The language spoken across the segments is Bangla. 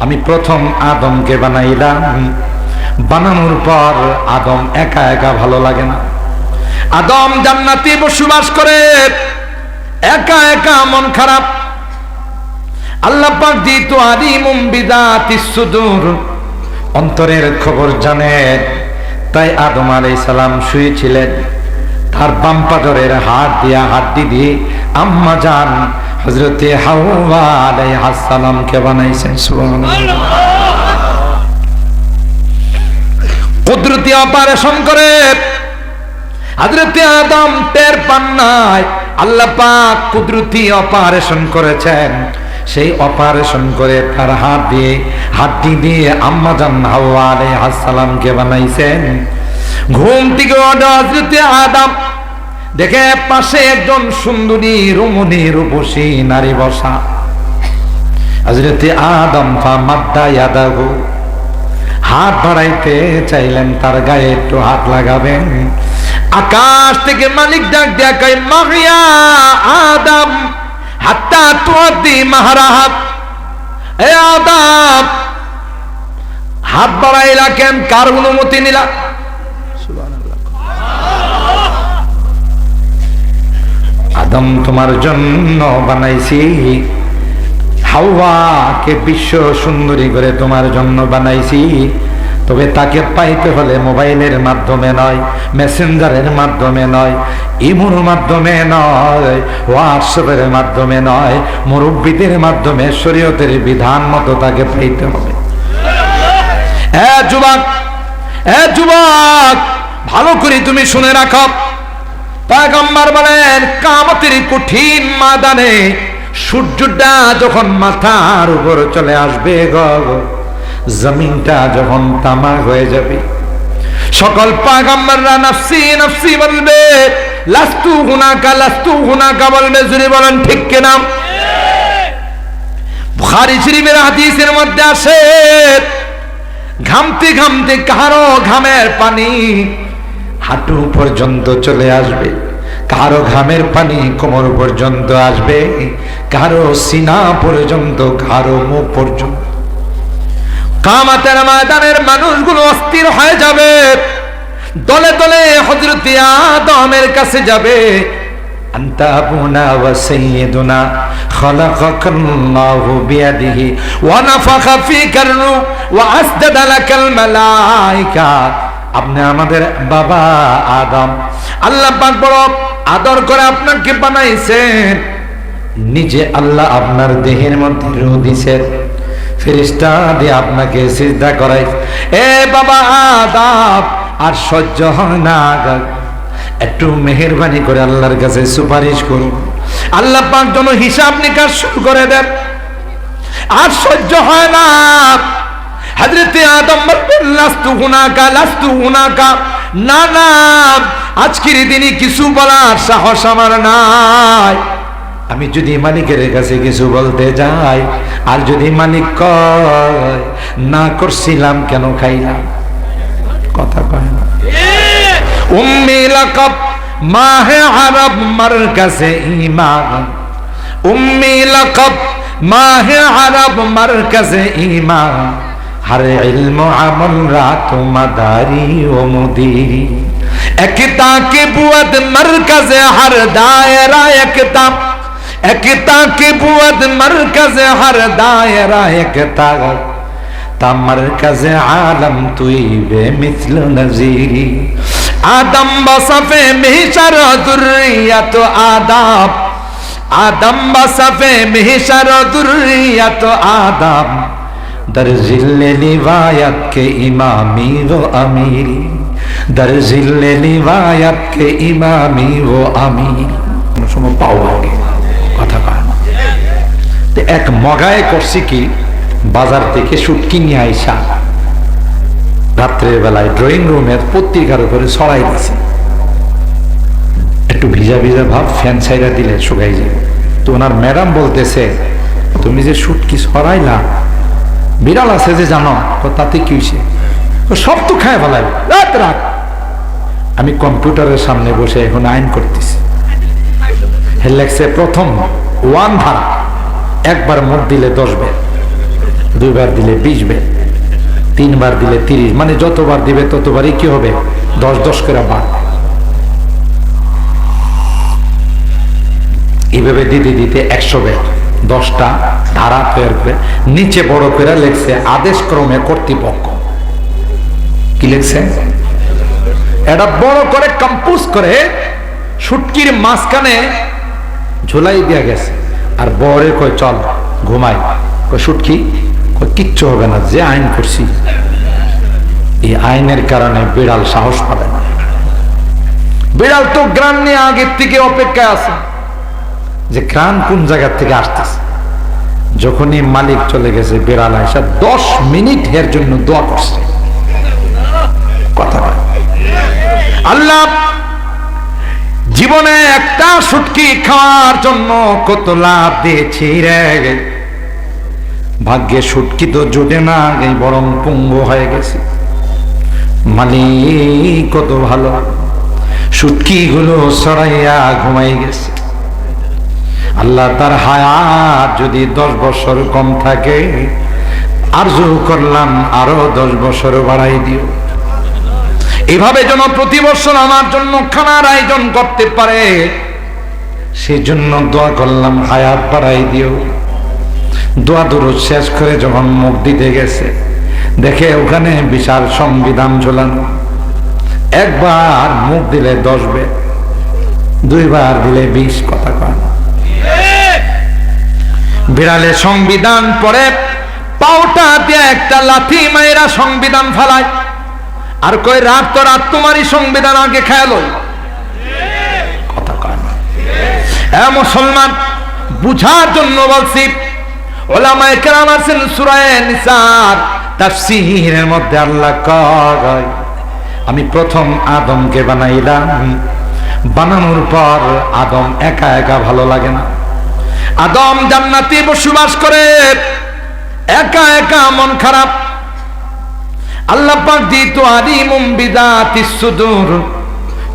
আমি প্রথম আদমকে বানাইলাম, বানানোর পর আদম একা একা ভালো লাগে না। আদম জান্নাতে বসবাস করে, একা একা মন খারাপ। আল্লাহ পাক যেহেতু আলিমুম বিযাতিস সুদূর, অন্তরের খবর জানে, তাই আদম আলাইহিস সালাম শুয়েছিলেন, তার বাম পাজরের হাড্ডি দিয়ে আম্মা জান হযরতে হাওয়া আলাইহিস সালামকে বানাইছেন। সুবহানাল্লাহ। কুদরতি অপারেশন করে হযরতে আদম টের পান নাই, আল্লাহ পাক কুদরতি অপারেশন করেছেন। সেই অপারেশন করে তার হাড্ডি দিয়ে আম্মা জান হাওয়া আলাইহিস সালামকে বানাইছেন। ঘুম থেকে ওঠে হযরতে আদম, দেখে পাশে একজন সুন্দরী রমণী রূপসী নারী বসা। হযরতে আদম ফামাদ্দা ইয়াদাহু, হাত বাড়াইতে চাইলেন, তার গায়ে একটু হাত লাগাবেন। আকাশ থেকে মালিক ডাক দেয়া কয়, মাহিয়া আদম হাত্তা তুআদ্দি মাহরাহা। এ আদম, হাত বাড়াইলা কেন? কার অনুমতি নিলা? সুবহানাল্লাহ। আদম তোমার জন্য বানাইছি, হাওয়াকে বিশ্ব সুন্দরী করে তোমার জন্য বানাইছি। তবে তাকে পাইতে হলে মোবাইলের মাধ্যমে নয়, মেসেঞ্জারের মাধ্যমে নয়, ইমোর মাধ্যমে নয়, হোয়াটসঅ্যাপের মাধ্যমে নয়, মুরব্বীদের মাধ্যমে শরীয়তের বিধান মতো তাকে পাইতে হবে। যুবক, ভালো করে তুমি শুনে রাখো, পয়গম্বর বলেন কিয়ামতের কঠিন ময়দানে সূর্যটা যখন মাথার উপর চলে আসবে, জমিনটা যখন তামা হয়ে যাবে, সকল পয়গম্বররা নফসি নফসি বলবে, লাস্তু হুনাকা বলবে। জুরি বলেন ঠিক কিনা? বুখারী শরীফের হাদিসের মধ্যে আসে, ঘামতে ঘামতে কারো ঘামের পানি হাঁটু পর্যন্ত চলে আসবে, কারো ঘামের পানি কোমর পর্যন্ত আসবে, কারো সিনা পর্যন্ত, কারো মুখ পর্যন্ত। কিয়ামতের ময়দানের মানুষগুলো অস্থির হয়ে যাবে, দলে দলে হযরতে আদমের কাছে যাবে। আনতা আবুনা ওয়া সাইয়্যিদুনা খালাকাকাল্লাহু বিয়াদিহি ওয়া নাফাখা ফীকা রূহ ওয়া আসজাদা লাকাল মালায়েকা। আপনি আমাদের বাবা আদম, আল্লাহ পাক বড় আদর করে আপনাকে বানাইছেন, নিজে আল্লাহ আপনার দেহের মধ্যে রূহ দিয়েছেন, ফেরেশতা দিয়ে আপনাকে সিজদা করাই। এ বাবা আদম, আর সহ্য হয় না, একটু মেহেরবানি করে আল্লাহর কাছে সুপারিশ করুন, আল্লাহ পাক যেন হিসাব নিকাশ শুরু করে দেন। আর সহ্য হয় না, হযরতে আদম বললেন লাস্তু হুনাকা, না না, আজকের দিনে কিছু বলার সাহস আমার নাই। আমি যদি মালিকের কাছে কিছু বলতে যাই, আর যদি মালিক কয় না করছিলাম কেন খাইলাম, কথা কয় না। উম্মি লাকাব মাহে আরব মারকাজে ঈমান, উম্মি লাকাব মাহে আরব মারকাজে ঈমান, हर इल्म अमल रात मदारी व मुदीरी, एकता की बुअद मरकज हर दायरा एकता, एकता की बुअद मरकज हर दायरा एकता, ता मरकज आलम तुई बे मिसल नजीरी। आदम बसफे मिहशर दुर्रियत आदम, आदम बसफे मिहशर दुर्रियत आदम, दर जिल्ले लिवायत के इमामी वो अमीरी, दर जिल्ले लिवायत के इमामी वो अमीर। সময় পাওয়া আগে কথা কয় না। তো এক মগায় করছি কি, বাজার থেকে শুটকি নিয়ে আইসা রাত্রের বেলায় ড্রয়িং রুমের পত্রিকার উপরে ছড়াই দিছে, একটু ভিজা ভিজা ভাব, ফ্যান ছাইরা দিলে শুকাই যাবে। তো ওনার ম্যাডাম বলতেছে, তুমি যে শুটকি ছড়াইলা, বিড়াল আছে যে জানো, তাতে কি হয়েছে? সব তো খায় ফেলাই, রাত রাত। আমি কম্পিউটারের সামনে বসে এখন আইন করতেছি, লেখছে প্রথম 1 ধারা, একবার মুখ দিলে 10 বের। দুইবার দিলে 20 বের, তিনবার দিলে 30, মানে যতবার দিবে ততবারই কি হবে? 10 10 করে বাড়বে। এইভাবে দিতে দিতে 100 বের, 10টা ধারা তৈরি করে নিচে বড় করে লেখছে আদেশ ক্রমে কর্তৃপক্ষ। কি লেখছে? এটা বড় করে কম্পোজ করে শুটকির মাঝখানে ঝুলাই দিয়া গেছে। আর বরে কয় চল ঘুমাই, কয় শুটকি, কয় কিচ্ছু হবে না, যে আইন করছি এই আইনের কারণে বিড়াল সাহস পাবে না। বিড়াল তো গ্রাম নিয়ে আগের থেকে অপেক্ষায় আছে যে গ্রাম কোন জায়গা থেকে আসতেছে। যখনই মালিক চলে গেছে, বিড়াল এসে 10 মিনিট এর জন্য দোয়া করছে। কথা আল্লাহ জীবনে একটা শুটকি খাওয়ার জন্য কত লাভ দিয়েছি রে, ভাগ্যে শুটকি তো জুটে না, বরং পঙ্গু হয়ে গেছে। মালিক কত ভালো, শুটকি গুলো সরাইয়া ঘুমাই গেছে। আল্লাহ তার হায়াত যদি 10 বছর কম থাকে, আরজু করলাম আরো 10 বছর বাড়াই দিও। এভাবে যেন প্রতি বছর আমার জন্য খানার আয়োজন করতে পারে, সেজন্য দোয়া করলাম হায়াত বাড়াই দিও। দোয়া দরুদ শেষ করে যখন মুখ দিতে গেছে, দেখে ওখানে বিশাল সংবিধান ঝোলানো। একবার মুখ দিলে 10 বের, দুইবার দিলে 20। কথা কয় বিড়ালে সংবিধান পড়ে পাউটা দিয়ে একটা লাথি মায়েরা সংবিধান ফালায়, আর কই রাত তো রাত তোমারই সংবিধান আগে খেয়াল। কথা কয় না। মুসলমান বুঝার জন্য বলছি, ওলামায়ে কেরাম আছেন সূরা নিসার তাফসীরের মধ্যে আল্লাহ কয়, আমি প্রথম আদমকে বানাইলাম, বানানোর পর আদম একা একা ভালো লাগে না। আদম জান্নাতে বসবাস করে, একা একা মন খারাপ। আল্লাহ পাক দিত আলিমুম বিদাতিস সুদূর,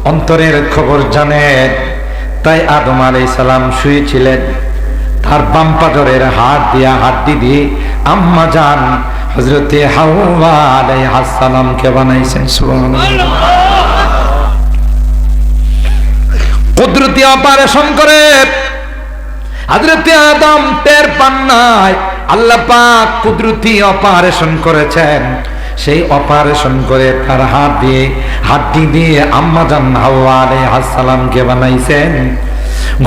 অন্তরের খবর জানেন। তাই আদম আলাইহিস সালাম শুয়েছিলেন, তার বাম পাজরের হাড্ডি দিয়ে আম্মা জান হযরতে হাওয়া আলাইহিস সালামকে বানাইছেন। সুবহানাল্লাহ। কুদরতি অপারেশন করে হযরতে আদম টের পান নাই, আল্লাহ পাক কুদরতি অপারেশন করেছেন। সেই অপারেশন করে তার হাড্ডি দিয়ে আম্মা জান হাওয়া আলাইহিস সালামকে বানাইছেন।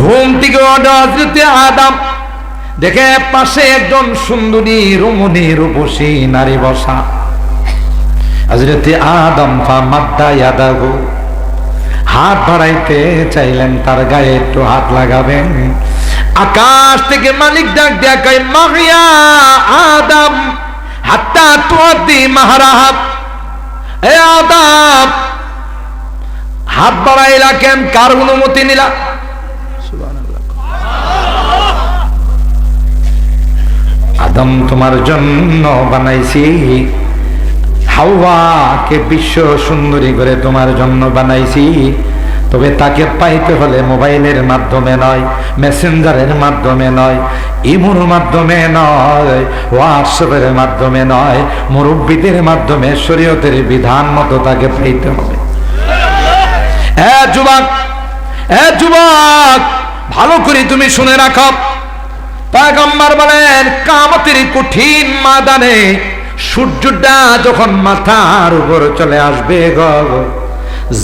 ঘুম থেকে ওঠে হযরতে আদম, দেখে পাশে একজন সুন্দরী রমণী রূপসী নারী বসা। হযরতে আদম ফামাদ্দা ইয়াদাহু, হাত বাড়াইতে চাইলেন, তার গায়ে একটু হাত লাগাবেন। আকাশ থেকে মালিক ডাক দেয়া কয়, মাহিয়া আদম হাত্তা তুআদ্দি মাহরাহাব। এ আদম, হাত বাড়াইলা কেন? কার অনুমতি নিলা? সুবহানাল্লাহ। আদম তোমার জন্য বানাইছি, হাওয়াকে বিশ্ব সুন্দরী করে তোমার জন্য বানাইছি। তবে তাকে পাইতে হলে মোবাইলের মাধ্যমে নয়, মেসেঞ্জারের মাধ্যমে নয়, ইমোর মাধ্যমে নয়, হোয়াটসঅ্যাপের মাধ্যমে নয়, মুরব্বীদের মাধ্যমে শরীয়তের বিধান মতো তাকে পাইতে হবে। যুবক, ভালো করে তুমি শুনে রাখো, পয়গম্বর বলেন কিয়ামতের কঠিন ময়দানে সূর্যটা যখন মাথার উপর চলে আসবে,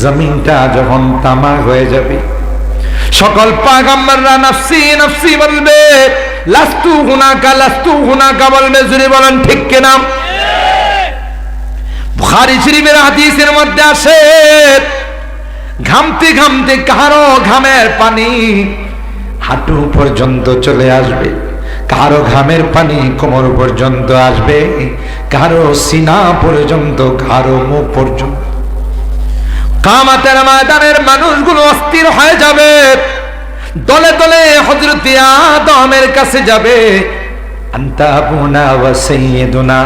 জমিনটা যখন তামা হয়ে যাবে, সকল পয়গম্বররা নফসি নফসি বলবে, লাস্তু হুনাকা বলবে। জুরি বলেন ঠিক কিনা? বুখারী শরীফের হাদিসের মধ্যে আসে, ঘামতে ঘামতে কারো ঘামের পানি হাঁটু পর্যন্ত চলে আসবে, কারো ঘামের পানি কোমর পর্যন্ত আসবে, কারো সিনা পর্যন্ত, কারো মুখ পর্যন্ত। কিয়ামতের ময়দানের মানুষগুলো অস্থির হয়ে যাবে, দলে দলে হযরত আদমের কাছে যাবে। আনতা আবুনা ওয়া সাইয়্যিদুনা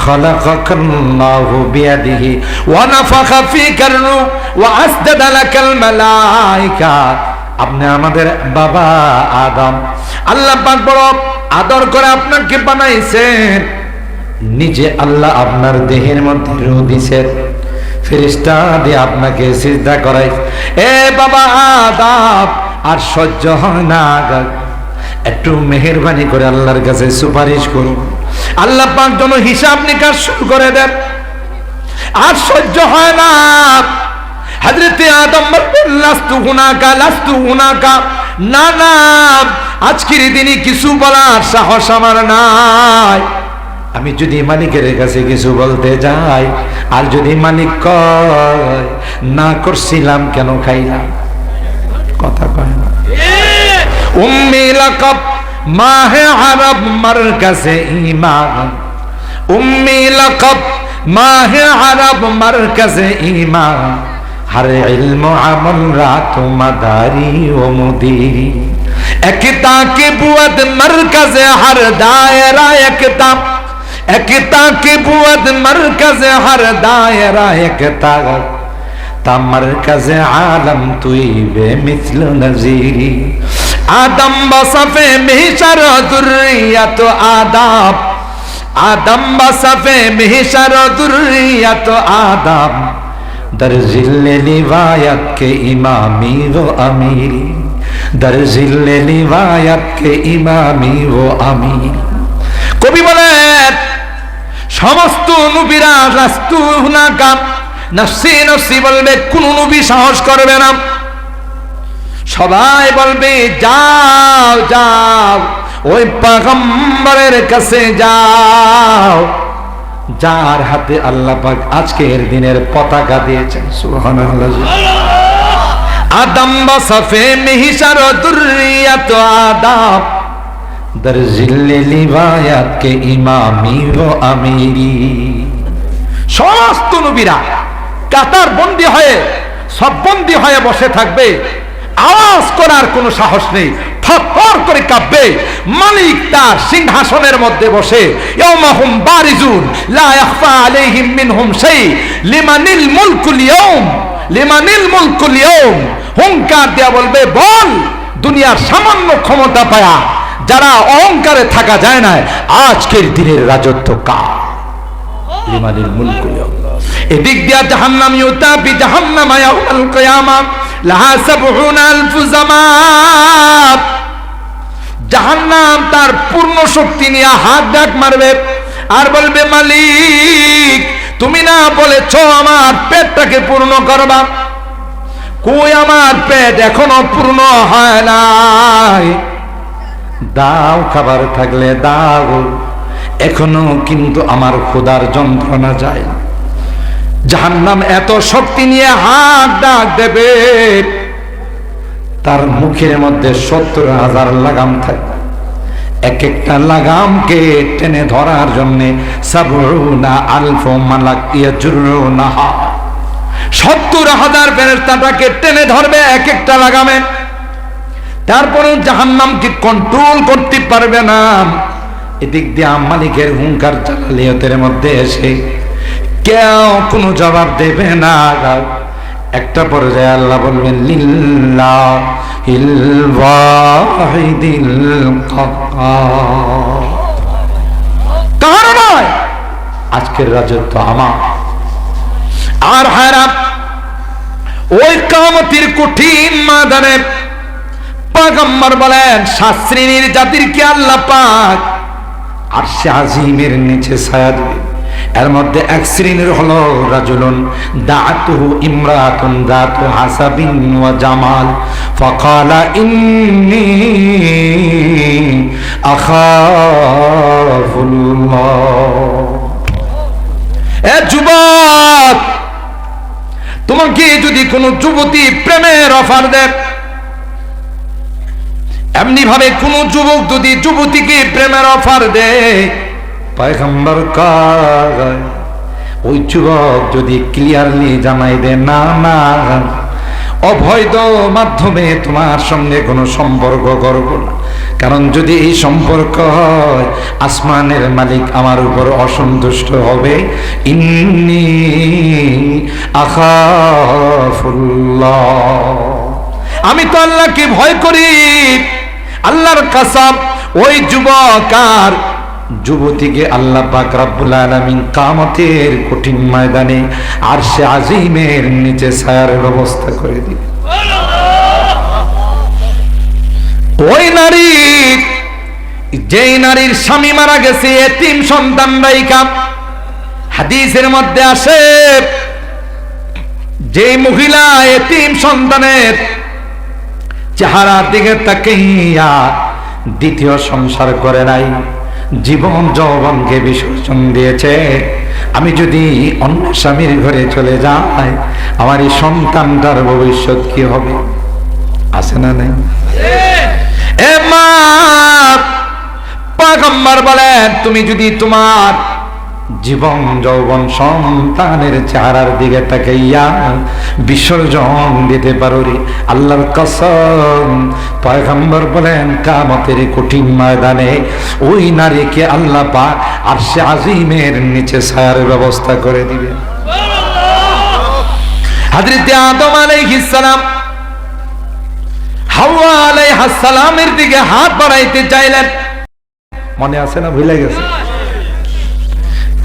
খালাকাকাল্লাহু বিয়াদিহি ওয়া নাফাখা ফীকার রূহ ওয়া আসদাদা লাকাল মালায়েকা। আপনি আমাদের বাবা আদম, আল্লাহ পাক বড় আদর করে আপনাকে বানাইছেন, নিজে আল্লাহ আপনার দেহের মধ্যে রূহ দিয়েছেন, ফেরেশতা দিয়ে আপনাকে সিজদা করাই। এ বাবা আদম, আর সহ্য হয় না, একটু মেহেরবানি করে আল্লাহর কাছে সুপারিশ করুন, আল্লাহ পাক যেন হিসাব নিকাশ শুরু করে দেন। আর সহ্য হয় না। হযরতে আদম বললেন লাস্তু হুনাকা, না না, আজকের দিনে কিছু বলার সাহস আমার নাই। আমি যদি মালিকের কাছে কিছু বলতে যাই, আর যদি মালিক কয় না করছিলাম কেন খাইলাম, কথা কয় না। উম্মি লাকাব মাহে আরব মারকাজে ঈমান, উম্মি লাকাব মাহে আরব মারকাজে ঈমান, हर इल्म अमल रात मदारी व मुदीरी, एकता की बुअत मरकज हर दायरा एकता, एकता की बुअत मरकज हर दायरा एकता, ता मरकज आलम तुई बेमिसल नजीरी, आदम बसफे मिहशर दुर्रियत आदाब, आदम बसफे मिहशर दुर्रियत आदाब, दर जिल्ले लिवायत के इमामी वो अमीरी, दर जिल्ले लिवायत के इमामी वो अमीरी। कवि বলেন সমস্ত নবীরা রাস্তু হুনাকা, নফসি নফসি বলবে, কোন নবী সাহস করবে না, সবাই বলবে যাও যাও ওই পয়গম্বরের কাছে যাও, যার হাতে আল্লাহ পাক আজকের দিনের পতাকা দিয়েছেন। সুবহানাল্লাহ। আদম বসফে মিহশর দুররিয়াত আদাব, দর জিল্লে লিওয়ায়াত কে ইমামি ও আমিরি। সমস্ত নবীরা কাতার বন্দী হয়ে, সব বন্দী হয়ে বসে থাকবে, আওয়াজ করার কোনো সাহস নেই, থরথর করে কাঁপবে। মালিক তার সিংহাসনের মধ্যে বসে, ইয়াউমাহুম বারিজুন লা ইয়াখফা আলাইহিম মিনহুম শাই, লিমানিল মুলকুল ইয়াউম, লিমানিল মুলকুল ইয়াউম, হুঙ্কার দেয়া বলবে, বল দুনিয়ার সামান্য ক্ষমতা পায়া যারা অহংকারে থাকা যায় না, আজকের দিনের রাজত্ব কার? লিমানিল মুলকুল ইয়াউম। এদিক দিয়া জাহান্নাম ইউতাবি জাহান্নামা ইয়াউমাল কিয়ামা লাহা ৭০,০০০ জামাত, জাহান্নাম তার পূর্ণ শক্তি নিয়ে হাত ডাক মারবে আর বলবে, মালিক তুমি না বলেছ আমার পেটটাকে পূর্ণ করবা, কই আমার পেট এখনো পূর্ণ হয় নাই, দাও খাবার থাকলে দাও, এখনো কিন্তু আমার ক্ষুধার যন্ত্রণা যায় না। জাহান্নাম এত শক্তি নিয়ে হাত ডাক দেবে, তার মুখের মধ্যে ৭০,০০০ লাগাম থাকবে, এক একটা লাগামকে টেনে ধরার জন্য ৭০,০০০ মালাক ইয়াজুরুনাহা, ৭০,০০০ ফেরেশতাকে টেনে ধরবে এক একটা লাগামে। তারপরেও জাহান্নামকে কন্ট্রোল করতে পারবে না। এদিক দিয়ে মালিকের হুঙ্কার জালালিয়তের মধ্যে এসে কেউ কোনো জবাব দেবে না। একটা পর্যায়ে আল্লাহ বলবেন, লিল্লাহিল ওয়াহিদিল কাহ্হার, কার নয়, আজকের রাজত্ব আমার। আর হারাম ওই কিয়ামতের কঠিন ময়দানে পয়গম্বর বলেন, ৭ শ্রেণীর জাতিরকে আল্লাহ পাক আরশে আজিমের নিচে ছায়া দিবে। এর মধ্যে এক শ্রেণীর হলো রাজুলুন দাআতুহু ইমরাতুন যাতু হাসাবিন ওয়া জামাল ফাকালা ইন্নী আখাফুল্লাহ। এ যুবক, তোমাকে যদি কোনো যুবতী প্রেমের অফার দেয়, এমনি ভাবে কোন যুবক যদি যুবতীকে প্রেমের অফার দেয়, পয়গম্বর কয় ওই যুবক যদি ক্লিয়ারলি জানাই দে, না না, অবৈধ মাধ্যমে তোমার সঙ্গে কোনো সম্পর্ক করব না, কারণ যদি এই সম্পর্ক হয় আসমানের মালিক আমার উপর অসন্তুষ্ট হবে। ইন্নী আখাফুল্লাহ, আমি তো আল্লাহকে ভয় করি। আল্লাহর কসম, ওই যুবক আর যুবতীকে আল্লাহ পাক রব্বুল আলামিন কিয়ামতের কঠিন ময়দানে আরশে আজিমের নিচে ছায়ার ব্যবস্থা করে দিবে। ওই নারী, যেই নারীর স্বামী মারা গেছে, এতিম সন্তান রাইখা, হাদিসের মধ্যে আসে যে মহিলা এতিম সন্তানের চেহারার দিকে তাকাইয়া দ্বিতীয় সংসার করে নাই, জীবন যৌবনকে বিসর্জন দিয়েছে, আমি যদি অন্য স্বামীর ঘরে চলে যাই আমার এই সন্তানটার ভবিষ্যৎ কি হবে? আছে না নাই? এ মা, পয়গম্বর বলেন তুমি যদি তোমার জীবন যৌবন সন্তানের চেহারার দিকে তাকাইয়া বিসর্জন দিতে পারো রে, আল্লাহর কসম, পয়গম্বর বলেন কিয়ামতের কঠিন ময়দানে ওই নারীকে আল্লাহ পাক আরশে আজিমের নিচে ছায়ার ব্যবস্থা করে দিবে। হযরত আদম আলাইহিস সালাম হাওয়া আলাইহিস সালামের দিকে হাত বাড়াইতে চাইলেন, মনে আছে না? ভুলে গেছে?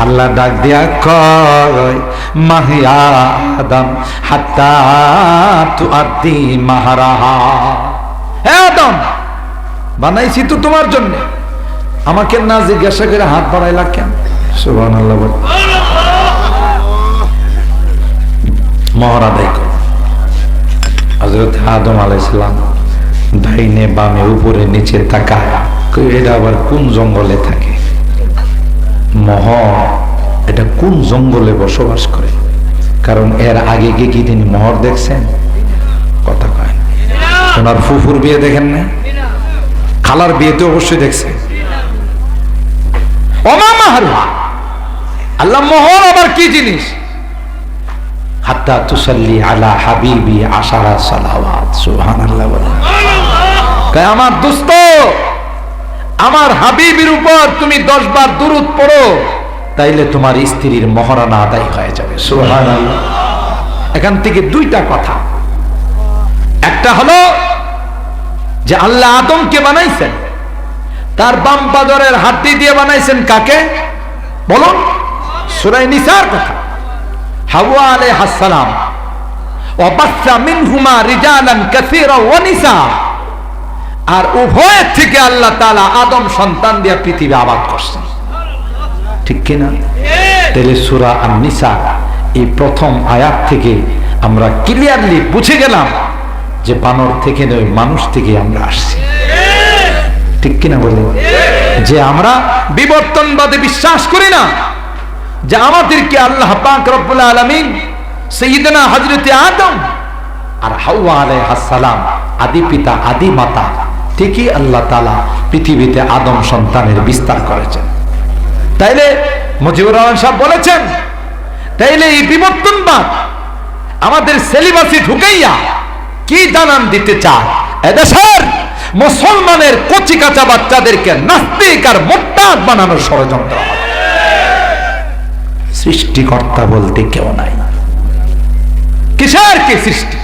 আল্লাহ ডাক দিয়া কয় মাহিয়া আদম হাত্তা তুআদ্দি মাহরাহা, হে আদম বানাইছি তো তোমার জন্য, আমাকে না জিজ্ঞাসা করে হাত বাড়াইলা কেন? সুবহানাল্লাহ। মহর আদায় কর। হযরত আদম আলাইহিস সালাম ডাইনে বামে উপরে নিচে তাকায়, এটা আবার কোন জঙ্গলে থাকে? মোহর এটা কোন জঙ্গলে বসবাস করে? কারণ এর আগে কি তিনি মোহর দেখছেন? কথা কয় না। ওনার ফুফুর বিয়ে দেখেন না? খালার বিয়েতে অবশ্যই দেখছেন। ওমা মাহরু, আল্লাহ মোহর আবার কি জিনিস? হাত্তা তুসাল্লি আলা হাবিবি আশারা সালাওয়াত। সুবহানাল্লাহ। কয় আমার দোস্ত, আমার হাবিবের উপর তুমি 10 বার দুরূদ পড়ো, তাইলে তোমার স্ত্রীর মহরানা আদায় হয়ে যাবে। সুবহানাল্লাহ। এখান থেকে দুইটা কথা, একটা হলো যে আল্লাহ আদমকে বানাইছেন, তার বাম পাজরের হাড্ডি দিয়ে বানাইছেন কাকে? বলুন, সূরা নিসার কথা। হাওয়া আলাইহিস সালাম ওয়া বাসসা মিনহুমা রিজালান কাসীরা ওয়া নিসা, আর উভয়ের থেকে আল্লাহ তাআলা আদম সন্তান দিয়ে পৃথিবী আবাদ করছেন, ঠিক কিনা? তাহলে সূরা আন-নিসা এই প্রথম আয়াত থেকে আমরা ক্লিয়ারলি বুঝে গেলাম যে বানর থেকে নয়, মানুষ থেকে আমরা আসছি, ঠিক কিনা বলে? যে আমরা বিবর্তনবাদে বিশ্বাস করি না, যে আমাদেরকে আল্লাহ পাক রব্বুল আলামিন সাইয়্যিদনা হযরত আদম আর হাওয়া আলাইহিস সালাম আদি পিতা আদি মাতা ঠিকই আল্লাহ তাআলা পৃথিবীতে আদম সন্তানের বিস্তার করেছেন। তাইলে মুজিবুর রহমান সাহেব বলেছেন, তাইলে এই বিবর্তনবাদ আমাদের সিলেবাসে ঢুকাইয়া কি জানান দিতে চায়? এদেশের মুসলমানের কচি কাঁচা বাচ্চাদেরকে নাস্তিক আর মোরতাদ বানানোর ষড়যন্ত্র। সৃষ্টিকর্তা বলতে কেউ নাই, কিসের কি সৃষ্টি?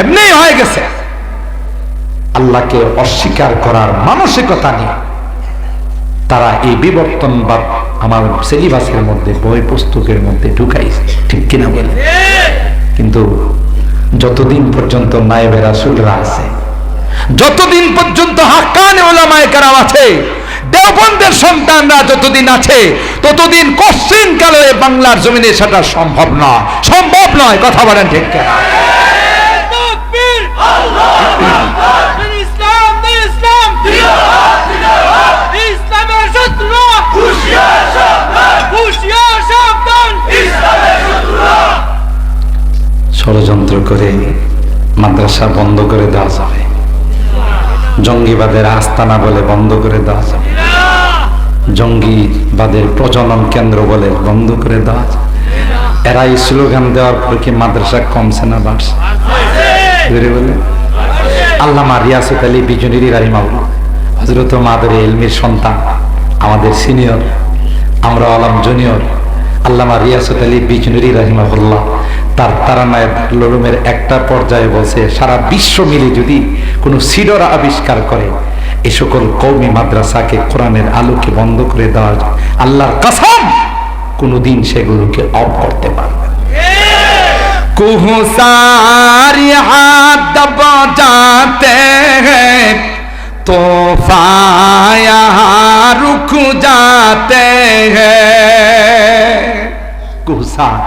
এমনি হয়ে গেছে। আল্লাহকে অস্বীকার করার মানসিকতা নিয়ে তারা এই বিবর্তনবাদ আমার সিলেবাসের মধ্যে, বই পুস্তকের মধ্যে ঢুকাইছে, ঠিক কিনা বলে? কিন্তু যতদিন পর্যন্ত নায়েবে রাসূলরা আছে, যতদিন পর্যন্ত হাক্কানি উলামায়ে কেরাম আছে, দেওবন্দের সন্তানরা যতদিন আছে, ততদিন কশ্চিন কালে বাংলার জমিনে সেটা সম্ভব নয়, সম্ভব নয়। কথা বলেন ঠিক কিনা? ষড়যন্ত্র করে মাদ্রাসা বন্ধ করে দেওয়া যাবে, জঙ্গিবাদের আস্তানা বলে বন্ধ করে দেওয়া যাবে, জঙ্গিবাদের প্রজনন কেন্দ্র বলে বন্ধ করে দেওয়া যাবে। এরা এই স্লোগান দেওয়ার পর কি মাদ্রাসা কমছে না বাড়ছে? আল্লামা রিয়াসত আলী বিজনেরি রাহিমাহুল্লাহ, হযরত মাদারে ইলমির সন্তান, আমাদের সিনিয়র, আমরা আলম জুনিয়র, আল্লামা রিয়াসত আলী বিজনেরি রাহিমাহুল্লাহ তার তারানায় লুলুমের একটা পর্যায়ে বলছে, সারা বিশ্ব মিলে যদি কোনো সিডর আবিষ্কার করে এই সকল কওমি মাদ্রাসাকে কোরআনের আলোকে বন্ধ করে দেওয়া, আল্লাহর কসম কোনদিন সেগুলোকে অফ করতে পারবে। কুহসার হাত দব जाते हैं तूफान यहाँ रुक जाते हैं। কুহসার,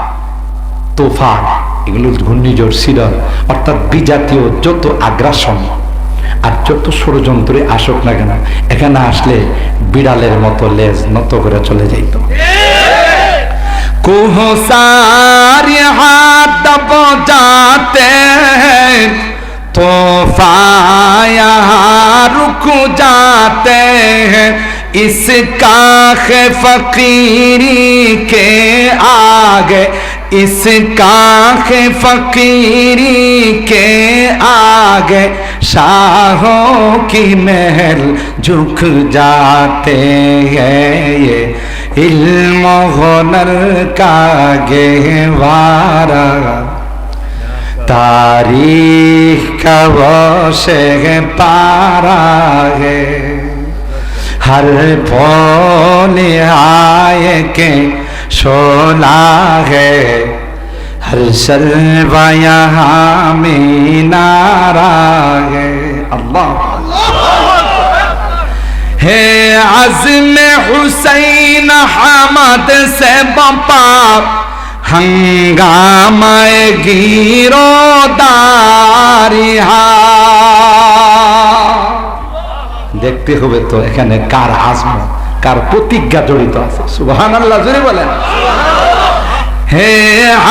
তুফান, এগুলো ঘূর্ণিঝড় সিডর, অর্থাৎ বিজাতীয় যত আগ্রাসন আর যত ষড়যন্ত্রে আসুক না কেন, এখানে আসলে বিড়ালের মতো লেজ নত করে চলে যাইত। কুহসার হাত দব जाते हैं तूफान यहाँ रुक जाते हैं। इसका फकीरी के आगे, इसका फकीरी के आगे शाहों की महल झुक जाते हैं। ये इल्म हुनर का गहवारा तारीख का वो पारा है। हर पौन आए के शोला है, हर शर्वा यहाँ मीनारा है। अल्लाह है आज़म हुसैन हमद से बपा हंगामाए गिरोदारिहा। দেখতে হবে তো এখানে কার আজম, কার প্রতিজ্ঞা জড়িত আছে। সুবহানাল্লাহ, জোরে বলেন। হে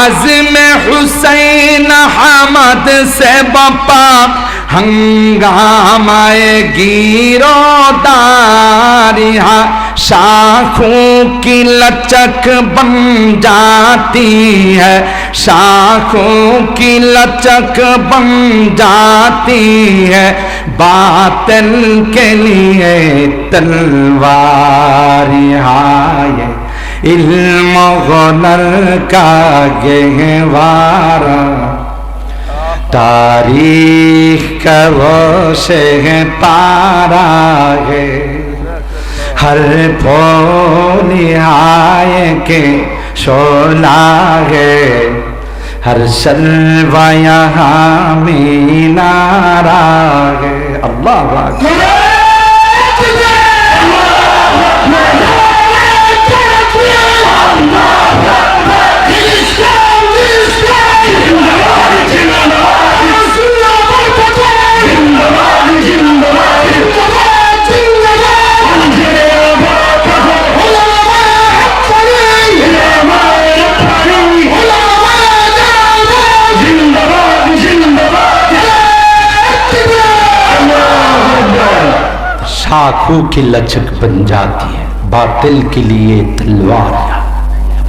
আজম হুসैन हमद से बपा हंगामाए गिरोदारिहा। शाखों की लचक बन जाती है, शाखों की लचक बन जाती है। बातिल के लिए तलवार है, इल्म हुनर का गहवारा तारीख का वो पारा है। हर पौन आए के शोला है, हर शर्वा यहाँ मीनारा है। अल्लाह शाखों की लचक बन जाती है, बातिल के लिए तलवार।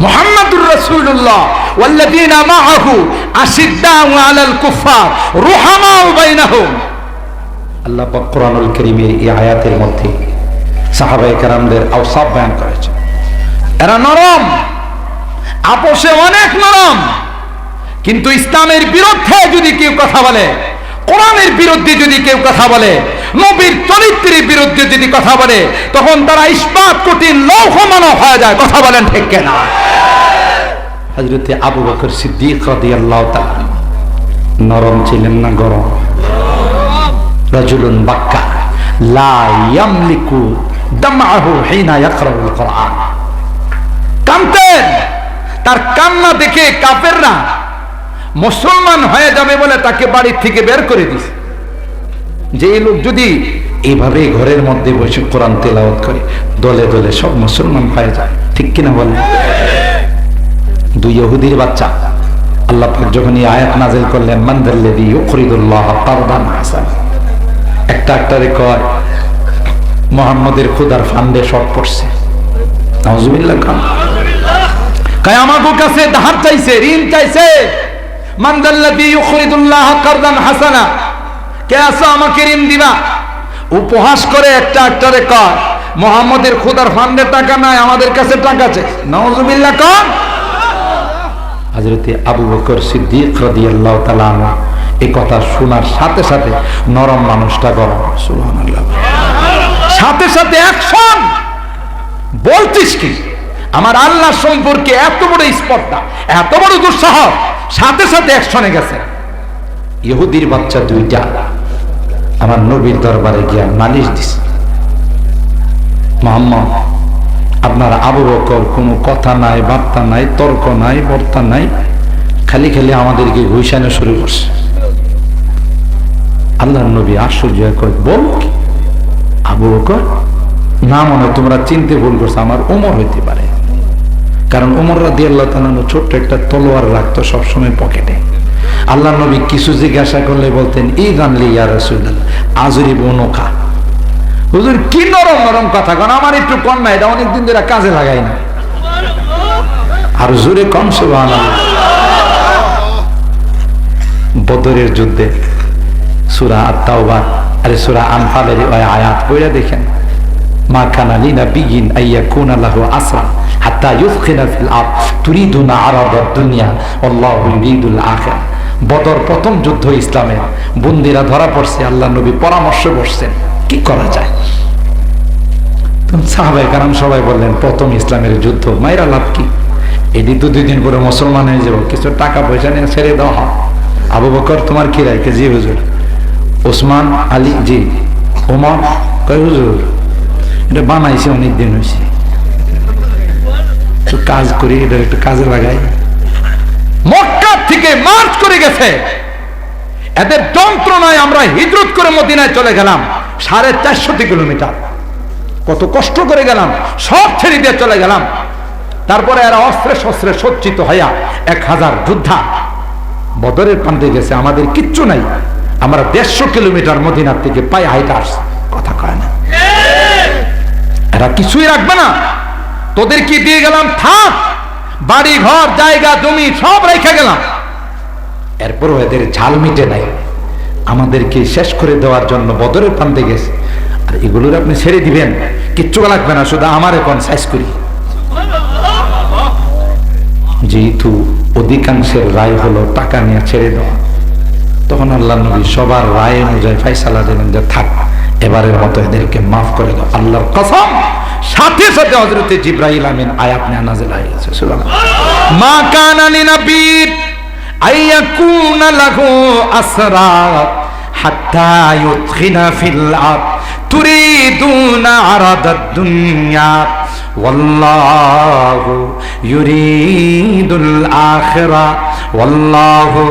मुहम्मदुर रसूलुल्लाह वल्लदीना माअहु अशिद्दाउ अलाल कुफ्फार रुहामाउ बैनहुम। আল্লাহ পাক কোরআনুল কারীমের এই আয়াতের মধ্যে সাহাবায়ে কেরামদের আওসাফ বয়ান করেছেন। এরা নরম, আপোষে অনেক নরম, কিন্তু ইসলামের বিরুদ্ধে যদি কেউ কথা বলে, কোরআনের বিরুদ্ধে যদি কেউ কথা বলে, নবীর চরিত্রের বিরুদ্ধে যদি কথা বলে, তখন তারা ইস্পাত কঠিন লৌহ মানব হয়ে যায়। কথা বলেন ঠিক কিনা? হযরতে আবু বকর সিদ্দিক রাদিয়াল্লাহু তাআলা নরম ছিলেন না গরম? রাজুলুন বাক্কা লা ইয়ামলিকু দামআহু হিনা ইয়াকরাউল কোরআন। কাঁদতেন, তার কান্না দেখে কাফেররা মুসলমান হয়ে যাবে বলে তাকে বাড়ি থেকে বের করে দিয়েছে। যে এই লোক যদি এইভাবে ঘরের মধ্যে বসে কোরআন তেলাওয়াত করে, দলে দলে সব মুসলমান হয়ে যায়। ঠিক কিনা বলেন? দুই ইহুদির বাচ্চা আল্লাহ পাক যখন এই আয়াত নাযিল করলেন, মান যাল্লাযী ইউকরিদুল্লাহ কারদান হাসানা, একটা একটারে কয় মুহাম্মদের খোদার ফান্ডে শর্ট পড়ছে। নাউজুবিল্লাহ। কয় আমাদের কাছে ধার চাইছে, ঋণ চাইছে। মান যাল্লাযী ইউকরিদুল্লাহ কারদান হাসানা, কে আছো আমাকে ঋণ দিবা? উপহাস করে একটা একটারে কয় মুহাম্মদের খোদার ফান্ডে টাকা নাই, আমাদের কাছে টাকা চাই। নাউজুবিল্লাহ। কোন হযরতে আবু বকর সিদ্দিক রাদিয়াল্লাহু তাআলা আনহু এই কথা শোনার সাথে সাথে নরম মানুষটা গরম। সুবহানাল্লাহ। সাথে সাথে অ্যাকশন। বলতিস কি? আমার আল্লাহ সম্পর্কে এত বড় স্পর্ধা, এত বড় দুঃসাহস, সাথে সাথে অ্যাকশনে গেছে। ইহুদির বাচ্চা দুইটা আমার নবীর দরবারে গিয়া নালিশ দিছে, মুহাম্মদ আপনার আবু বকর কোনো কথা নাই, বার্তা নাই, তর্ক নাই, বর্তা নাই, খালি খালি আমাদেরকে ঘুষানো শুরু করছে। আল্লাহর নবী আশ্চর্য কয়, বল কি আবু বকর? না মনে তোমরা চিনতে ভুল করছো, আমার ওমর হইতে পারে। কারণ ওমর রাদিয়াল্লাহু তাআলা ছোট্ট একটা তলোয়ার রাখতো সবসময় পকেটে। আল্লাহ নবী কিছু জিজ্ঞাসা করলে বলতেন, এই গানলি ইয়া রাসূলুল্লাহ আজরি বনকা। হুজুর কি নরম নরম কথা কন, আমার একটু কন না, এটা অনেকদিন ধরে কাজে লাগাই না। আর জোরে কম সুবহানাল্লাহ। বদরের যুদ্ধে সূরা আত-তাওবা আর সূরা আনফালের ওই আয়াত পড়ে দেখেন, মা কানা লিনাবিয়্যিন আইয়াকুনা লাহু আসরা হাত্তা ইউসখিনা ফিল আরদ তুরিদুনা আরাদাদ দুনিয়া আল্লাহু ইউরিদুল আখিরাহ। বদর প্রথম যুদ্ধ ইসলামের, বন্দীরা ধরা পড়ছে, আল্লাহ নবী পরামর্শ করছেন কি করা যায়। সাহাবায়ে কেরাম সবাই বললেন, প্রথম ইসলামের যুদ্ধ, মাইরা লাভ কি? এটি তো 2 দিন পরে মুসলমান হয়ে যাবো, কিছু টাকা পয়সা নিয়ে ছেড়ে দেওয়া হয়। আবু বকর তোমার কি রায়? জি হুজুর। ওসমান, আলী, জি। ওমর কয় হুজুর এটা বানাইছে অনেকদিন হয়েছে, একটু কাজ করি, এটা একটু কাজে লাগাই। মক্কা থেকে মার্চ করে গেছে, এদের যন্ত্রণায় আমরা হিজরত করে মদিনায় চলে গেলাম 450 কিলোমিটার। কত কষ্ট করে গেলাম, সব ছেড়ে দিয়ে চলে গেলাম। তারপরে এরা অস্ত্রে শস্ত্রে সজ্জিত হইয়া 1000 যোদ্ধা বদরের প্রান্তে গেছে, আমাদের কিচ্ছু নাই। আমরা 150 কিলোমিটার মদিনার থেকে পায়ে হাইটা আসছি, কথা কয় না। এরা কিছুই রাখবে না, তোদের কি দিয়ে গেলাম, থাক, বাড়ি ঘর জায়গা জমি সব রেখে গেলাম। এরপরও এদের ঝাল মিটে নাই, আমাদেরকে শেষ করে দেওয়ার জন্য বদরের প্রান্তে গেছে। আর এগুলোর আপনি ছেড়ে দিবেন, কিচ্ছু লাগবে না, শুধু আমার এখন সাইজ করি। যেহেতু অধিকাংশের রায় হলো টাকা নিয়ে ছেড়ে দেওয়া, তখন আল্লাহ নবী সবার রায় অনুযায়ী ফায়সালা দিলেন যে থাক, এবারের মতো এদেরকে মাফ করে দাও। আল্লাহর কসম, সাথে সাথে হযরতে জিবরাইল আমিন আয়াত নিয়ে নাযিল হয়ে গেছে। সুবহানাল্লাহ। মা কানা লিনাবিয়্যিন আইয়াকুনা লাহু আসরা হাত্তা ইউদখিলা ফিল আরদ তুরিদুনা আরাদাদ দুনিয়া ওয়াল্লাহু ইউরিদুল আখিরাহ ওয়াল্লাহু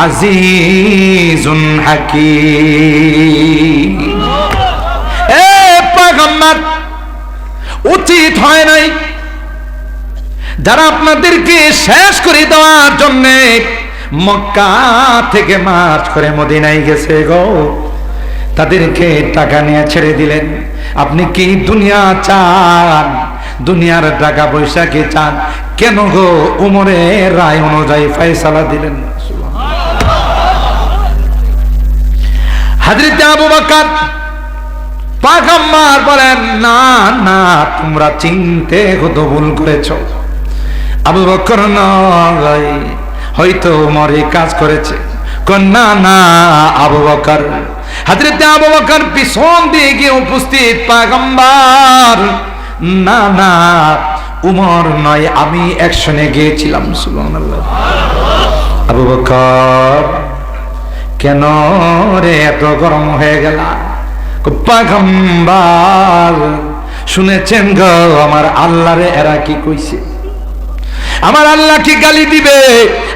আজিজুন হাকীম। এ পয়গম্বর, উচিত হয় নাই যারা আপনাদেরকে শেষ করে দেওয়ার জন্য মক্কা থেকে মার্চ করে মদিনায় গেছে গো, তাদেরকে টাকা নিয়ে ছেড়ে দিলেন। আপনি কি দুনিয়া চান? দুনিয়ার টাকা পয়সা কি চান? কেন গো উমরের রায় অনুযায়ী ফয়সালা দিলেন? হযরত আবু বকর পয়গম্বর বলেন, না না, তোমরা চিনতে কত ভুল করেছো। আবু বকর নয়, হয়তো উমর এই কাজ করেছে। না না আবু বকর। হযরত আবু বকর পিছন দিয়ে গিয়ে উপস্থিত, পয়গম্বর না না উমর নয়, আমি অ্যাকশনে গিয়েছিলাম। সুবহানাল্লাহ। আবু বকর কেন রে এত গরম হয়ে গেল? পয়গম্বর শুনেছেন গো আমার আল্লাহরে এরা কি কইছে? আমার আল্লাহ কি গালি দিবে?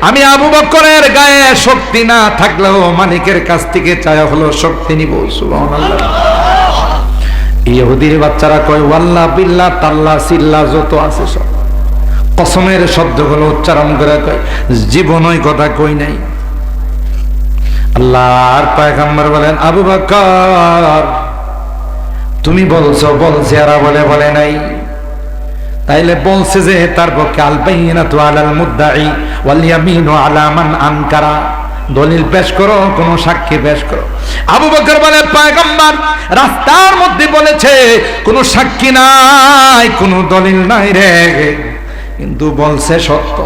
আমি আবু বকরের গায়ে শক্তি না থাকলেও মালিকের কাছ থেকে চাওয়া হলো শক্তি নিব। সুবহানাল্লাহ। ইহুদির বাচ্চারা কয় ওয়াল্লাহ বিল্লাহ তাল্লাহ সিল্লাহ যত আছে সব কসমের শব্দগুলো উচ্চারণ করে কয়, জীবনই কথা কই নাই। আল্লাহর পয়গম্বর বলেন, আবু বকর তুমি বলছো, বলছে এরা বলে নাই। তাইলে বলছে যে তার পক্ষে আল বাইনাতু আলাল মুদ্দাই ওয়াল ইয়ামিনু আলা মান আনকারা, দলিল পেশ করো, কোন সাক্ষী পেশ করো। আবু বকর বলে, পয়গম্বর রাস্তার মধ্যে বলেছে কোন সাক্ষী নাই, কোন দলিল নাই রে, কিন্তু বলছে সত্য।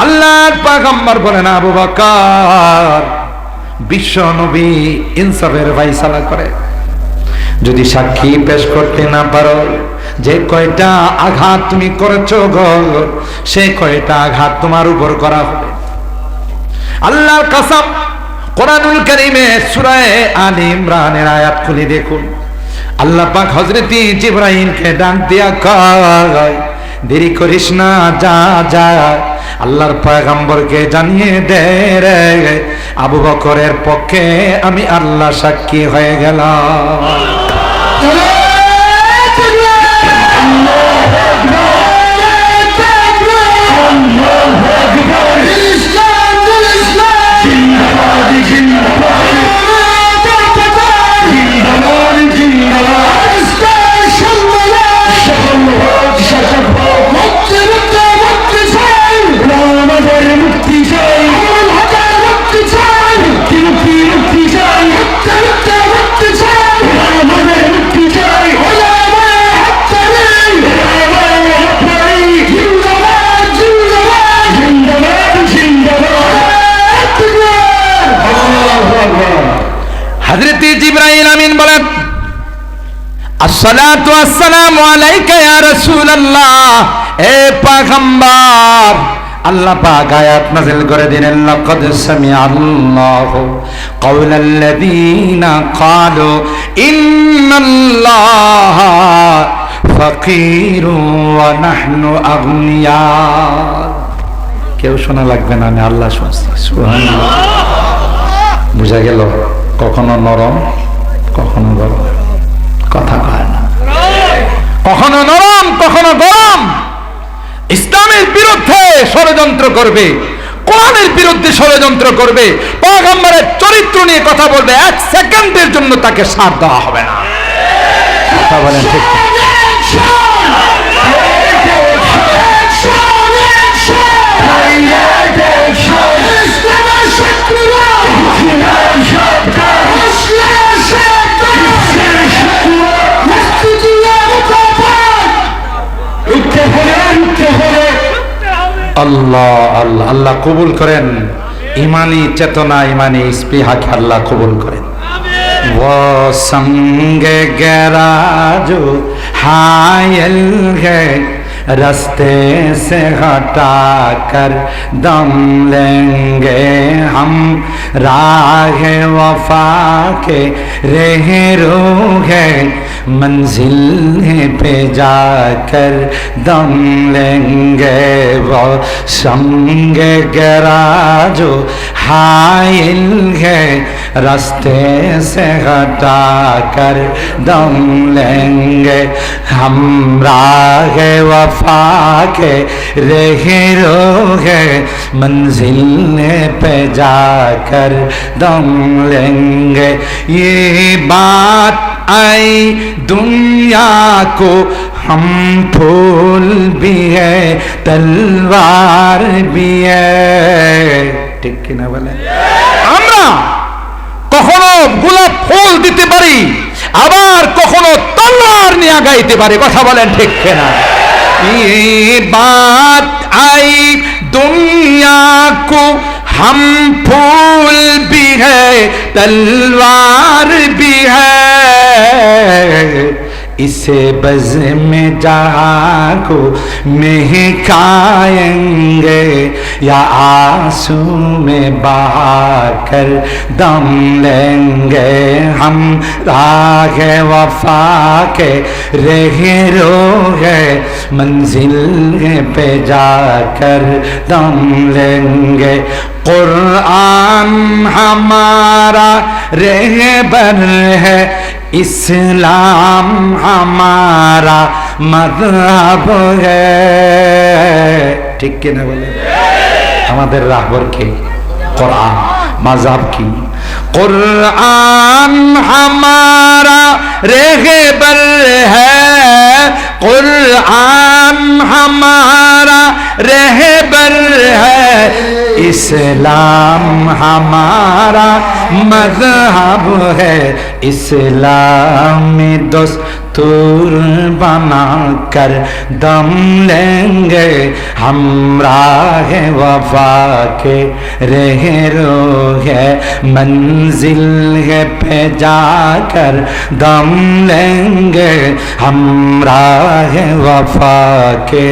আল্লাহর পয়গম্বর বলেন, আবু বকর বিশ্ব নবী ইনসাফের ফয়সালা করে। যদি সাক্ষী পেশ করতে না পারো, যে কয়টা আঘাত তুমি করেছো গো, সেই কয়টা আঘাত তোমার উপর করা হবে। আল্লাহর কসম, কোরআনুল কারীমে সূরা আলে ইমরানের আয়াত খুলে দেখুন। আল্লাহ পাক হযরত জিবরাইলকে ডাক দিয়া কয়, দেরি করিস না, যা যা আল্লাহর পয়গম্বরকে জানিয়ে দে রে, আবু বকরের পক্ষে আমি আল্লাহ সাক্ষী হয়ে গেলাম। হযরত জিবরাইল আমিন বলেন, আসসালাতু আসসালামু আলাইকা ইয়া রাসূলুল্লাহ, এ পয়গম্বর। আল্লাহ পাক আয়াত নাযিল করে দিলেন, লাকাদ সামিআল্লাহু কাওলাল্লাযীনা ক্বালু ইন্নাল্লাহা ফাকীরুন ওয়া নাহনু আগনিয়া। কেউ শোনা লাগবে না, আমি আল্লাহ শুনছি। সুবহানাল্লাহ। বুঝা গেল? কখনো নরম, কখনো গরম, কথা কয় না। কখনো নরম, কখনো গরম। ইসলামের বিরুদ্ধে ষড়যন্ত্র করবে, কোরআনের বিরুদ্ধে ষড়যন্ত্র করবে, পয়গম্বরের চরিত্র নিয়ে কথা বলবে, এক সেকেন্ডের জন্য তাকে সাথ দেওয়া হবে না। কথা বলেন ঠিক? আল্লাহ আল্লাহ আল্লাহ কবুল করেন। ইমানি চেতনা, ইমানি স্পৃহাকে আল্লাহ কবুল করেন। वो संग गरा जो हायल है, रास्ते से हटा कर दम लेंगे हम, राह वफा के रह रोगे, मंजिल पे जाकर दम लेंगे। वो संग गरा जो हायल है, रास्ते से हटा कर दम लेंगे, हम राह वफा के रह रोगे, मंजिल पे जाकर दम लेंगे। ये बात आई दुनिया को, हम फूल भी है तलवार भी है। ঠিক কিনা বলে? আমরা কখনো গোলাপ ফুল দিতে পারি, আবার কখনো তলোয়ার নিয়ে গাইতে পারি। কথা বলেন ঠিক কিনা? ये बात आई दुनिया को, हम फूल भी है तलवार भी है, इसे बज़ में जहाँ को महकाएंगे, या आंसू में बहा कर दम लेंगे, हम राह वफा के रह रोगे, मंजिल पे जाकर दम लेंगे। कुरान हमारा रहबर है, इस्लाम हमारा मज़हब है। ठीक किना बोले? हमारे राहबर के कुरान, मज़हब की। कुरान हमारा रहबर है, कुरान हमारा रहबर है, इस्लाम हमारा मज़हब है, इस्लामी दस्तूर बना कर दम लेंगे, हमराह वफा के रहरो है मंजिल है पे जाकर दम लेंगे हमराह वफा के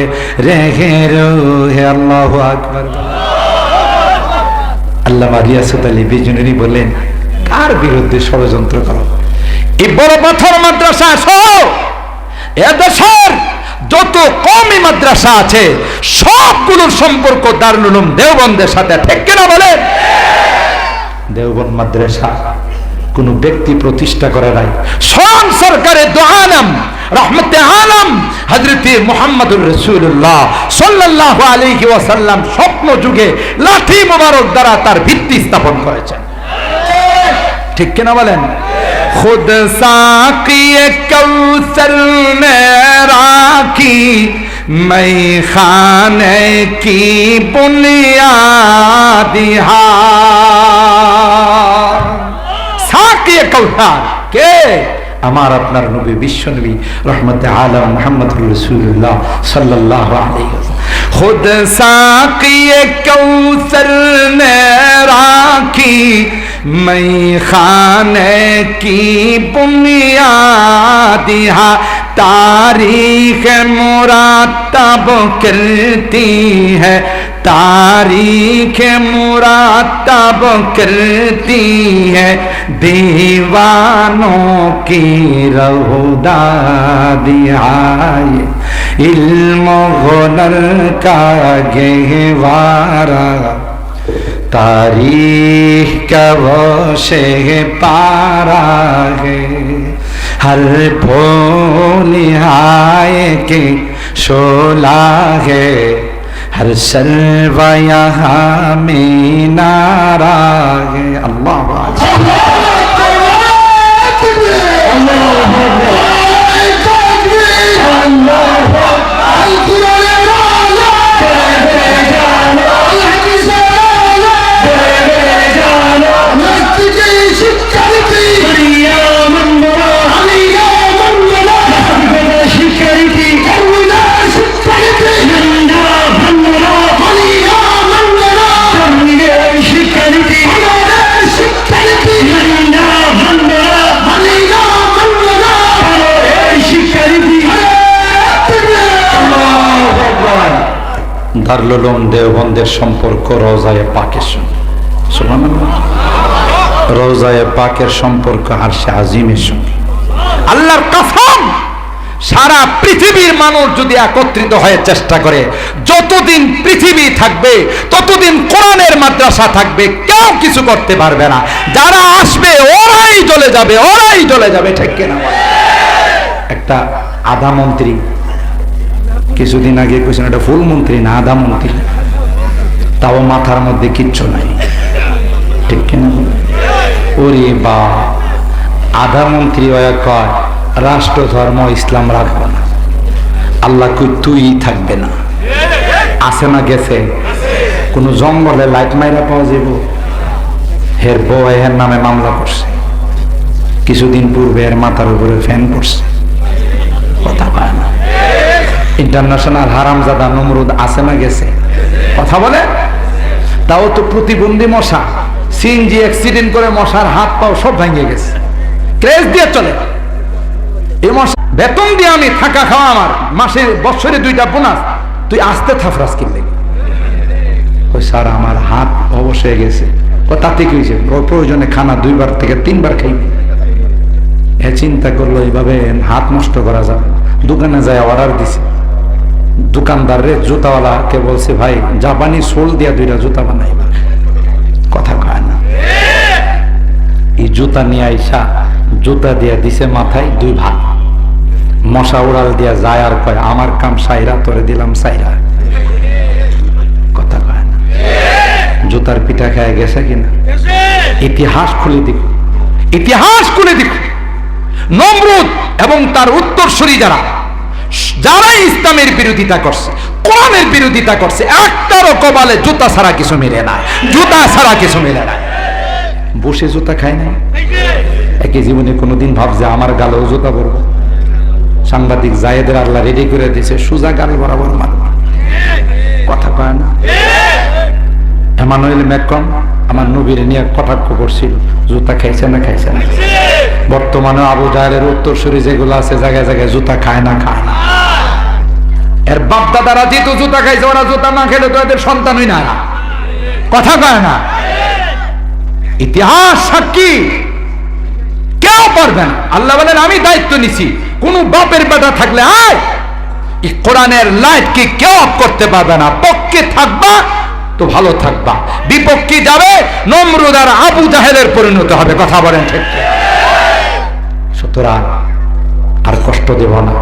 रहरो है। अल्लाहु আকবার। আল্লামা রিয়াসত আলী বিজনেরি বলেন, কার বিরুদ্ধে ষড়যন্ত্র করো? এই বড় পাথর মাদ্রাসা সহ এদেশের যত কওমি মাদ্রাসা আছে সবগুলোর সম্পর্ক দারুল উলুম দেওবন্দের সাথে, ঠিক কিনা বলেন? দেওবন্দ মাদ্রাসা কোন ব্যক্তি প্রতিষ্ঠা করে নাই, স্বয়ং সরকারে দো আলম রহমতে আলম হযরত মুহাম্মদুর রাসূলুল্লাহ সাল্লাল্লাহু আলাইহি ওয়াসাল্লাম স্বপ্ন যুগে লাঠি মোবারক দ্বারা তার ভিত্তি স্থাপন করেছেন, ঠিক কিনা বলেন? खुद साक़ी कौसर में राखी मैं खाने की बुनियाद साक़ी कौसर के আমার আপনার নবী বিশ্ব নবী রহমতে আলম মুহাম্মদুর রাসূলুল্লাহ সাল্লাল্লাহু আলাইহি ওয়াসাল্লাম खुद साक़ी कौसर में राखी मैं खाने की बुनियाद तारीख मुरातब करती है तारीख मुरातब करती है दीवानों की रहुदा दिहाए इल्म हुनर का गहवारा तारीख का वो शेह पारा है हर फूल आए के शोला है हर सर्वा यहाँ में नारा है। अल्लाह দারুল উলুম দেওবন্দের সম্পর্ক রওজায়ে পাকের সঙ্গে, সুবহানাল্লাহ, রওজায়ে পাকের সম্পর্ক আরশে আজিমের সঙ্গে। আল্লাহর কসম, সারা পৃথিবীর মানুষ যদি একত্রিত হয়ে চেষ্টা করে, যতদিন পৃথিবী থাকবে ততদিন কোরআনের মাদ্রাসা থাকবে, কেউ কিছু করতে পারবে না। যারা আসবে ওরাই জ্বলে যাবে, ওরাই জ্বলে যাবে, ঠিক কিনা? একটা আধা মন্ত্রী কিছুদিন আগে কইছেন এটা ফুল মন্ত্রী না আধা মন্ত্রী, তাও মাথার মধ্যে কিচ্ছু নাই, ঠিক কিনা? ওরে বা, আধা মন্ত্রী হয়ে কয় রাষ্ট্র ধর্ম ইসলাম রাখবো না, আল্লাহ কই তুই থাকবে না। আছে না গেছে কোন জঙ্গলে লাইট মাইরা পাওয়া যাব, হের বউ এর নামে মামলা করছে, কিছুদিন পূর্বে এর মাথার উপরে ফ্যান পড়ছে, কথা পায় না। ইন্টারন্যাশনাল হারামজাদা নমরুদ আছে না গেছে, কথা বলে? তাও তো প্রতিবন্ধী মশা, সিএনজি অ্যাক্সিডেন্ট করে মশার হাত পাও সব ভেঙে গেছে, ক্রেজ দিয়ে চলে। এই মশা বেতন দিয়ে আমি থাকা খাওয়া, আমার মাসে বছরে 2টা বোনাস, তুই আসতে থাফরাস কিনলে ওই স্যার আমার হাত অবশ হয়ে গেছে, তাতে কি হয়েছে? প্রয়োজনে খানা 2বার থেকে 3বার খাই। এ চিন্তা করলো এইভাবে হাত নষ্ট করা যাবে, দোকানে যায় অর্ডার দিছে, দোকানদার রে জুতাওয়ালা কে বলছে ভাই জাপানি সোল দিয়া 2টা জুতা বানাইবা, কথা কয় না। এই জুতা নিয়ে আইসা জুতা দিয়া দিছে মাথায় 2 ভাগ, মশা উড়াল দিয়া যায় আর কয় আমার কাম সাইরা, তোরে দিলাম সাইরা, কথা কয় না। জুতার পিঠা খায় গেছে কিনা? ইতিহাস খুলে দেখো, ইতিহাস খুলে দেখো। নমরুদ এবং তার উত্তরসূরি যারা ইসলামের বিরোধিতা করছে, কোরআনের বিরোধিতা করছে, একটারও কপালে জুতা ছাড়া কিছু মিলে না, জুতা ছাড়া কিছু মিলে না। বসে জুতা খায় না, একই জীবনে কোনোদিন ভাবছে আমার গালেও জুতা পরবো? সাংবাদিক জায়েদের আল্লাহ রেডি করে দিয়েছে, সোজা গাল বরাবর মারব, ইমানুয়েল ম্যাক্রন আমার নবীর নিয়ে কটাক্ষ করছিল, জুতা খাইছে না খাইছে না। বর্তমানে আবু জাহেলের উত্তরসূরি যেগুলো আছে জায়গায় জায়গায় জুতা খায় না খায় না। এর বাপ দাদারা যেহেতু জুতা খাইছে, ওরা জুতা না খেলে তো এদের সন্তানই না, কথা কয় না। ইতিহাস সাক্ষী, কেউ পারবে না। আল্লাহ বলেন আমি দায়িত্ব নিছি, কোন বাপের বেটা থাকলে আয় এই কোরআনের লাইট কি কেউ অফ করতে পারবে না। পক্ষে থাকবা তো ভালো থাকবা, বিপক্ষে যাবে নমরুদ আর আবু জাহেলের পরিণত হবে, কথা বলেন ঠিক। সুতরাং আর কষ্ট দেব না।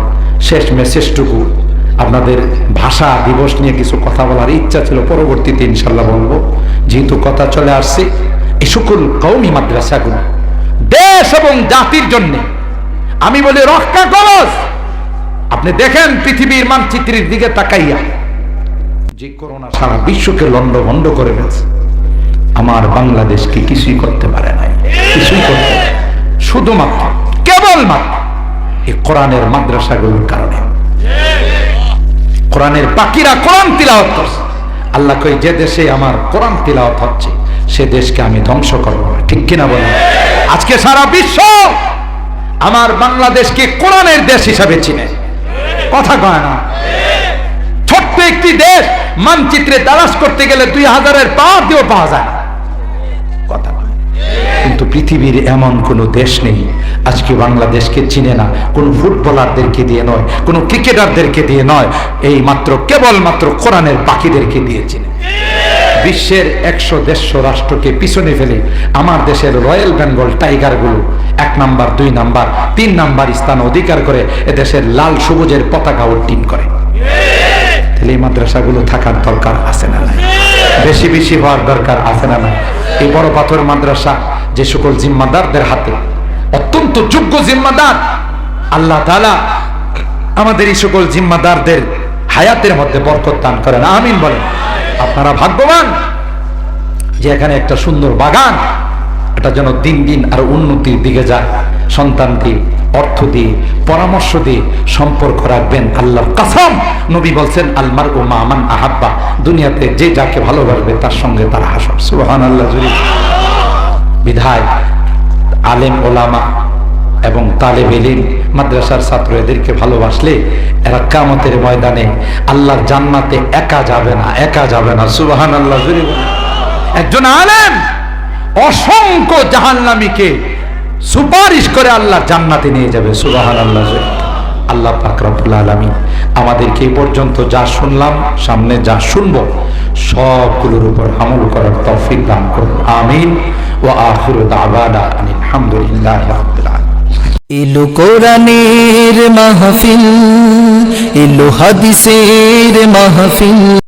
শেষ মেসেজটুকু, আপনাদের ভাষা দিবস নিয়ে কিছু কথা বলার ইচ্ছা ছিল, পরবর্তীতে ইনশাল্লাহ বলবো। যেহেতু কথা চলে আসছে, এই সকল কওমি মাদ্রাসাগুলো দেশ এবং জাতির জন্য আমি বলি রক্ষা কবচ। আপনি দেখেন পৃথিবীর মানচিত্রের দিকে তাকাইয়া, যে করোনা সারা বিশ্বকে লন্ডভন্ড করে ফেলছে, আমার বাংলাদেশকে কিছুই করতে পারে নাই, কিছুই করতে পারে, শুধুমাত্র কেবলমাত্র এই কোরআনের মাদ্রাসাগুলোর কারণে। কোরআনের পাখিরা কোরআন তিলাওয়াত করছে। আল্লাহ কই, যে দেশে আমার কোরআন তিলাওয়াত হচ্ছে সে দেশকে আমি ধ্বংস করব না, ঠিক কিনা বলেন? আজকে সারা বিশ্ব আমার বাংলাদেশকে কোরআনের দেশ হিসাবে চিনে, কথা কয় না। ছোট্ট একটি দেশ মানচিত্রে তালাশ করতে গেলে 2000-এর পার দিয়েও পাওয়া যায় না, কথা কয়। কিন্তু পৃথিবীর এমন কোন দেশ নেই আজকে বাংলাদেশকে চিনে না, কোন ফুটবলারদেরকে দিয়ে নয়, কোন ক্রিকেটারদেরকে দিয়ে নয়, এই মাত্র কেবলমাত্র কোরআনের পাখিদেরকে দিয়ে চিনে। বিশ্বের 100-150 রাষ্ট্রকে পিছনে ফেলে আমার দেশের রয়্যাল বেঙ্গল টাইগার গুলো 1 নাম্বার 2 নাম্বার 3 নাম্বার স্থান অধিকার করে এদেশের লাল সবুজের পতাকা উড্ডীন করে। তাহলে এই মাদ্রাসাগুলো থাকার দরকার আছে না নাই? বেশি বেশি হওয়ার দরকার আছে না নাই? এই বড় পাথর মাদ্রাসা যে সকল জিম্মাদারদের হাতে, অত্যন্ত যোগ্য জিম্মাদার, আল্লাহ তাআলা আমাদের এই সকল জিম্মাদারদের হায়াতের মধ্যে বরকত দান করেন, আমিন বলেন। আপনারা ভাগ্যবান যে এখানে একটা সুন্দর বাগান, এটা যেন দিন দিন আর উন্নতির দিকে যায়। সন্তান দিয়ে, অর্থ দিয়ে, পরামর্শ দিয়ে সম্পর্ক রাখবেন। আল্লাহর কসম, নবী বলছেন আল মারউ মা মান আহাব্বা, দুনিয়াতে যে যাকে ভালোবাসবে তার সঙ্গে তার হাসর, সুবহানাল্লাহ। বিধায় আলেম ওলামা এবং তালেব ইলম মাদ্রাসার ছাত্র এদেরকে ভালোবাসলে এরা কিয়ামতের ময়দানে আল্লাহর জান্নাতে একা যাবে না, একা যাবে না, সুবহানাল্লাহ। একজন আলেম অসংখ্য জাহান্নামীকে সুপারিশ করে আল্লাহর জান্নাতে নিয়ে যাবে, সুবহানাল্লাহ। আল্লাহ পাক রব্বুল আলামিন আমাদেরকে এই পর্যন্ত যা শুনলাম, সামনে যা শুনবো, সবগুলোর উপর আমল করার তৌফিক দান করুন, আমিন। ওয়া আখিরু দাওয়ানা আলহামদুলিল্লাহি রাব্বিল আলামিন। এলো কোরআনের মাহফিল, এলো হাদিসের মাহফিল।